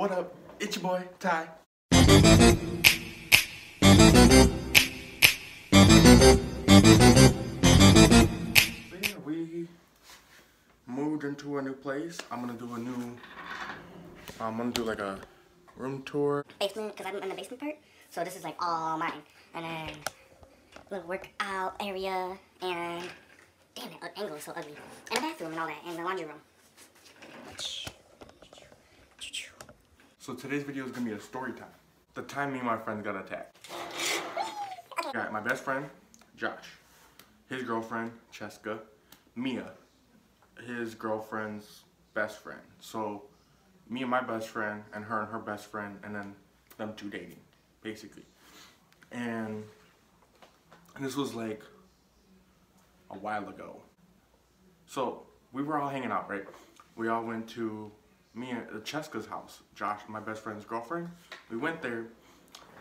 What up? It's your boy, Ty. So yeah, we moved into a new place. I'm gonna do like a room tour. Basement, because I'm in the basement part. So this is like all mine. And then little workout area and damn it, the angle is so ugly. And a bathroom and all that, and the laundry room. So today's video is gonna be a story time. The time me and my friends got attacked. Got my best friend, Josh. His girlfriend, Cheska. Mia. His girlfriend's best friend. So me and my best friend, and her best friend, and then them two dating, basically. And this was like a while ago. So we were all hanging out, right? We all went to me and Cheska's house, Josh, my best friend's girlfriend. We went there,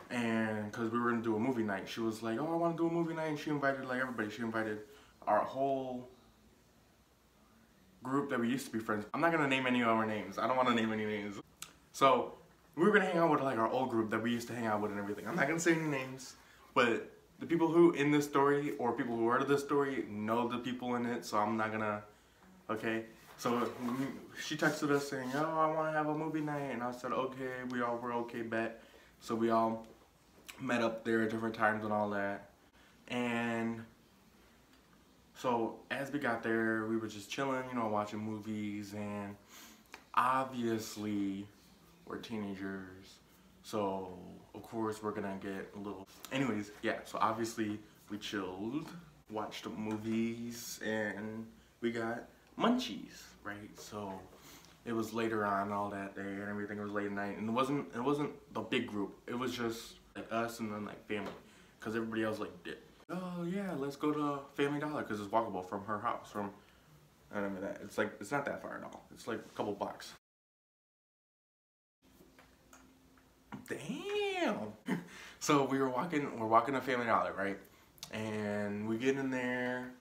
and because we were gonna do a movie night, she was like, "Oh, I want to do a movie night," and she invited like everybody. She invited our whole group that we used to be friends. I'm not gonna name any of our names. I don't want to name any names. So we were gonna hang out with like our old group that we used to hang out with and everything. I'm not gonna say any names, but the people who in this story or people who heard of this story know the people in it. So I'm not gonna. Okay. So she texted us saying, "Oh, I want to have a movie night," and I said, "Okay." We all were okay, bet. So we all met up there at different times and all that. And so as we got there, we were just chilling, you know, watching movies, and obviously we're teenagers, so of course we're gonna get a little. Anyways, yeah. So obviously we chilled, watched the movies, and we got munchies, right? So it was later on all that day and everything. It was late at night, and it wasn't the big group. It was just like us and then like family, because everybody else like did. Oh yeah, let's go to Family Dollar because it's walkable from her house. I remember that. It's not that far at all. It's like a couple blocks. Damn. So we're walking to Family Dollar, right? And we get in there.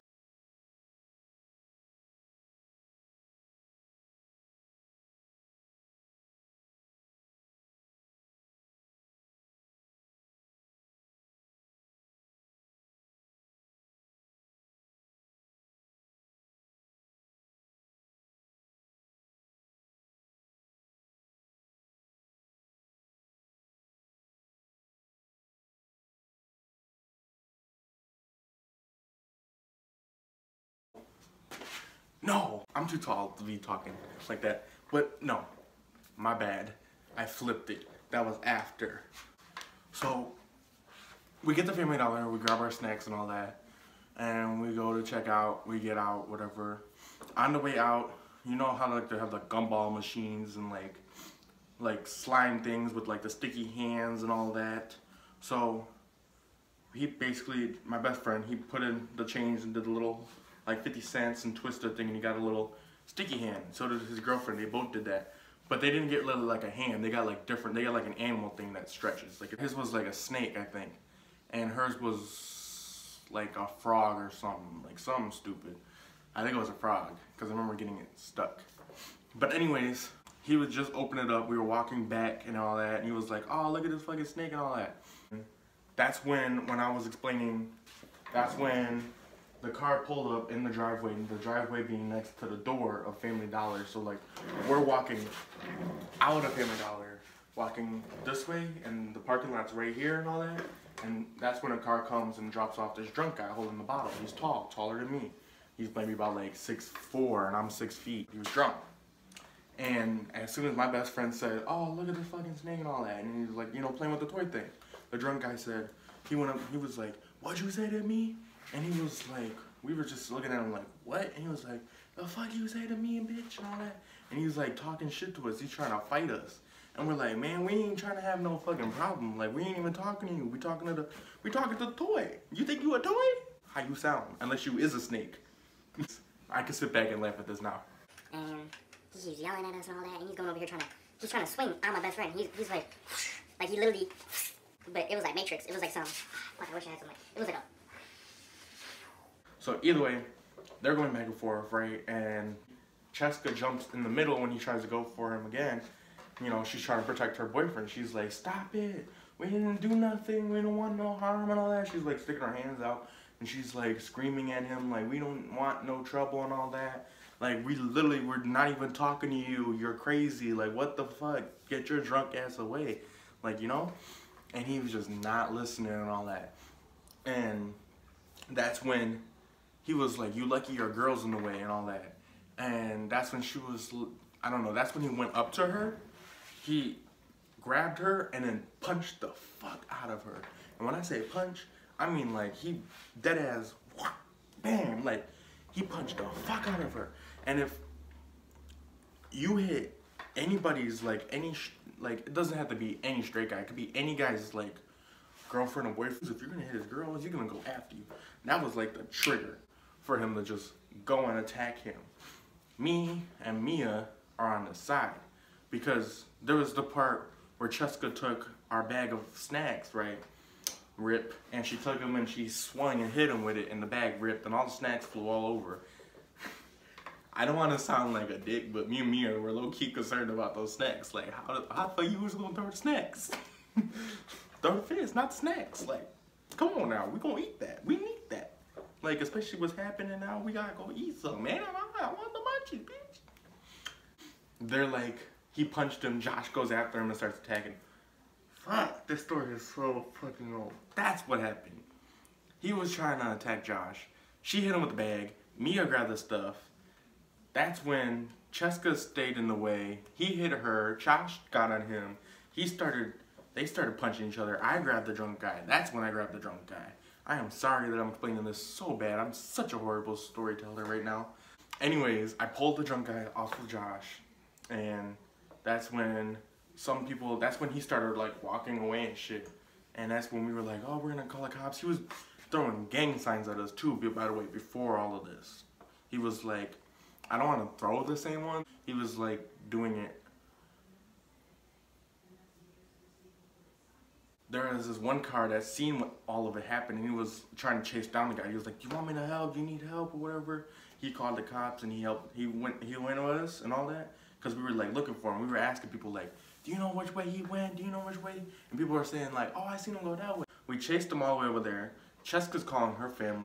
No, I'm too tall to be talking like that. But no, my bad. I flipped it. That was after. So we get to Family Dollar, we grab our snacks and all that, and we go to check out. We get out, whatever. On the way out, you know how like they have like gumball machines and like slime things with like the sticky hands and all that. So he basically, my best friend, he put in the change and did a little like 50 cents and twisted thing, and he got a little sticky hand. So did his girlfriend. They both did that, but they didn't get literally like a hand. They got like different. They got like an animal thing that stretches. Like his was like a snake, I think, and hers was like a frog or something, like something stupid. I think it was a frog because I remember getting it stuck. But anyways, he would just open it up. We were walking back and all that, and he was like, "Oh, look at this fucking snake and all that." That's when I was explaining. That's when the car pulled up in the driveway, and the driveway being next to the door of Family Dollar. So like, we're walking out of Family Dollar, walking this way, and the parking lot's right here and all that. And that's when a car comes and drops off this drunk guy holding the bottle. He's tall, taller than me. He's maybe about like 6'4", and I'm 6 feet. He was drunk. And as soon as my best friend said, "Oh, look at this fucking snake and all that," and he was like, you know, playing with the toy thing. The drunk guy said, he went up, he was like, "What'd you say to me?" And he was like, we were just looking at him like, "What?" And he was like, "The fuck you say to me, bitch," and all that. And he was like talking shit to us. He's trying to fight us. And we're like, "Man, we ain't trying to have no fucking problem. Like, we ain't even talking to you. We talking to the toy. You think you a toy? How you sound? Unless you is a snake." I can sit back and laugh at this now. And he keeps yelling at us and all that, and he's going over here he's trying to swing on my best friend. He's like he literally, but it was like Matrix. It was like some, like I wish I had something. It was like a. So either way, they're going back and forth, right? And Cheska jumps in the middle when he tries to go for him again. you know, she's trying to protect her boyfriend. She's like, stop it. We didn't do nothing. We don't want no harm and all that. She's like sticking her hands out and she's like screaming at him like, we don't want no trouble and all that. Like, we're not even talking to you. You're crazy. Like, what the fuck? Get your drunk ass away. Like, you know? And he was just not listening and all that. And that's when he was like, you lucky your girl's in the way and all that. And that's when she was, I don't know, that's when he went up to her. He grabbed her and then punched the fuck out of her. And when I say punch, I mean like he dead ass, bam, like he punched the fuck out of her. And if you hit anybody's like it doesn't have to be any straight guy. It could be any guy's like girlfriend or boyfriend. If you're gonna hit his girl, he's gonna go after you. That was like the trigger for him to just go and attack him. Me and Mia are on the side because there was the part where Cheska took our bag of snacks, right? Rip, and she took him and she swung and hit him with it, and the bag ripped and all the snacks flew all over. I don't want to sound like a dick, but me and Mia were low-key concerned about those snacks. Like, how the fuck you was gonna throw the snacks? Throw the fish, not the snacks. Like, come on now, we gonna eat that. We need that. Like, especially what's happening now, we gotta go eat some, man. I want the munchies, bitch. They're like, he punched him, Josh goes after him and starts attacking. Fuck, this story is so fucking old. That's what happened. He was trying to attack Josh. She hit him with the bag. Mia grabbed the stuff. That's when Cheska stayed in the way. He hit her. Josh got on him. They started punching each other. I grabbed the drunk guy. That's when I grabbed the drunk guy. I am sorry that I'm explaining this so bad. I'm such a horrible storyteller right now. Anyways, I pulled the drunk guy off of Josh. And that's when that's when he started like walking away and shit. And that's when we were like, oh, we're gonna call the cops. He was throwing gang signs at us too, by the way, before all of this. He was like, I don't want to throw the same one. He was like doing it. There was this one car that seen what all of it happened, and he was trying to chase down the guy. He was like, "Do you want me to help? Do you need help or whatever?" He called the cops and he helped. He went with us and all that because we were like looking for him. We were asking people like, "Do you know which way he went? Do you know which way?" And people were saying like, "Oh, I seen him go that way." We chased him all the way over there. Cheska's calling her family.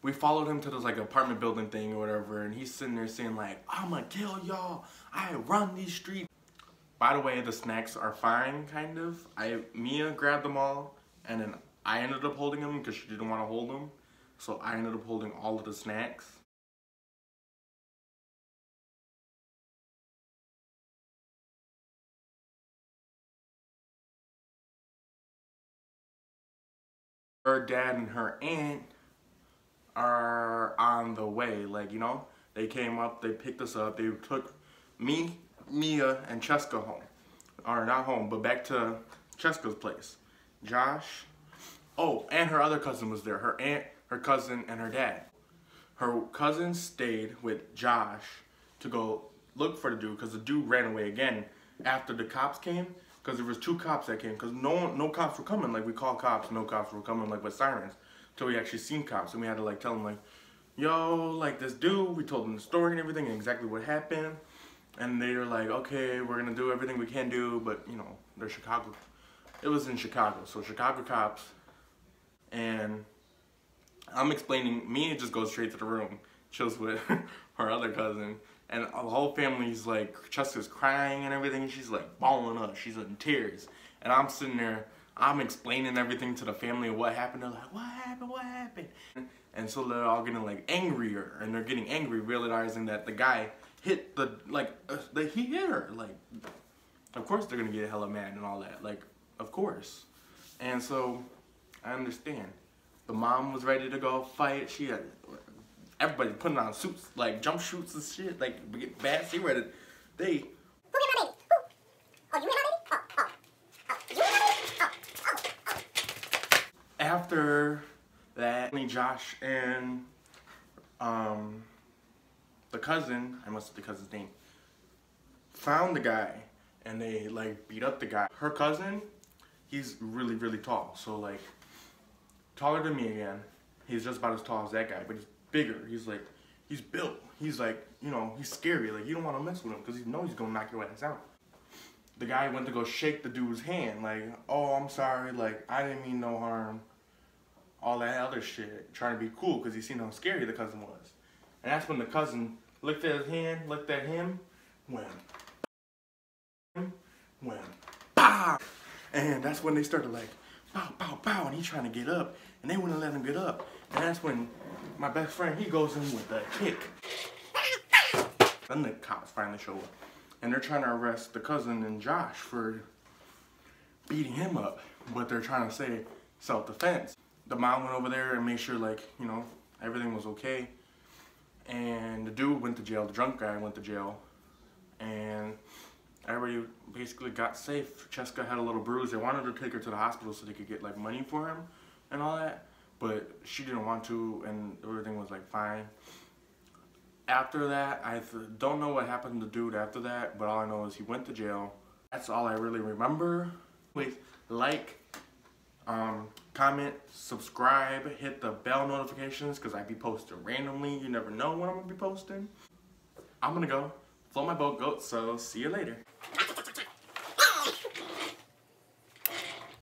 We followed him to this like apartment building thing or whatever, and he's sitting there saying like, "I'ma kill y'all. I run these streets." By the way, the snacks are fine, kind of. Mia grabbed them all, and then I ended up holding them because she didn't want to hold them. So I ended up holding all of the snacks. Her dad and her aunt are on the way, like, you know? They came up, they picked us up, they took me, Mia, and Cheska home. Or not home, but back to Cheska's place. Josh, oh, and her other cousin was there. Her aunt, her cousin, and her dad. Her cousin stayed with Josh to go look for the dude because the dude ran away again after the cops came. Because there was 2 cops that came. Because no cops were coming. Like, we called cops, no cops were coming, like, with sirens. Till we actually seen cops. And we had to, like, tell them, like, yo, like, this dude, we told them the story and everything and exactly what happened. And they were like, okay, we're going to do everything we can do. But, you know, they're Chicago. It was in Chicago. So, Chicago cops. And I'm explaining. Mia just goes straight to the room. Chills with her other cousin. And the whole family's like, Cheska's crying and everything. She's like bawling up. She's in tears. And I'm sitting there, I'm explaining everything to the family of what happened. They're like, what happened? What happened? And so they're all getting like angrier. And they're getting angry, realizing that the guy hit he hit her. Like, of course they're gonna get hella mad and all that. Like, of course. And so, I understand. The mom was ready to go fight. She had everybody putting on suits, like jump shoots and shit, like get bad. She ready. Who hit my baby? Who? Oh, you hit my baby? Oh, you hit my baby? Oh. After that, Josh and the cousin, I must have the cousin's name, found the guy and they like beat up the guy. Her cousin, he's really, really tall. So like taller than me again. He's just about as tall as that guy, but he's bigger. He's like, he's built. He's like, you know, he's scary. Like, you don't want to mess with him because you know he's going to knock your ass out. the guy went to go shake the dude's hand, like, oh, I'm sorry, like, I didn't mean no harm. All that other shit, trying to be cool because he seen how scary the cousin was. And that's when the cousin looked at his hand, looked at him, went, pow! And that's when they started like, pow, pow, pow, and he's trying to get up, and they wouldn't let him get up. And that's when my best friend, he goes in with a kick. Then the cops finally show up, and they're trying to arrest the cousin and Josh for beating him up, but they're trying to say self-defense. The mom went over there and made sure, like, you know, everything was okay. And the dude went to jail, the drunk guy went to jail. And everybody basically got safe. Cheska had a little bruise. They wanted to take her to the hospital so they could get, like, money for him and all that. But she didn't want to, and everything was, like, fine. After that, I don't know what happened to the dude after that, but all I know is he went to jail. That's all I really remember. Please like, comment, subscribe, hit the bell notifications because I be posting randomly. You never know when I'm gonna be posting. I'm gonna go float my boat, goat, so see you later.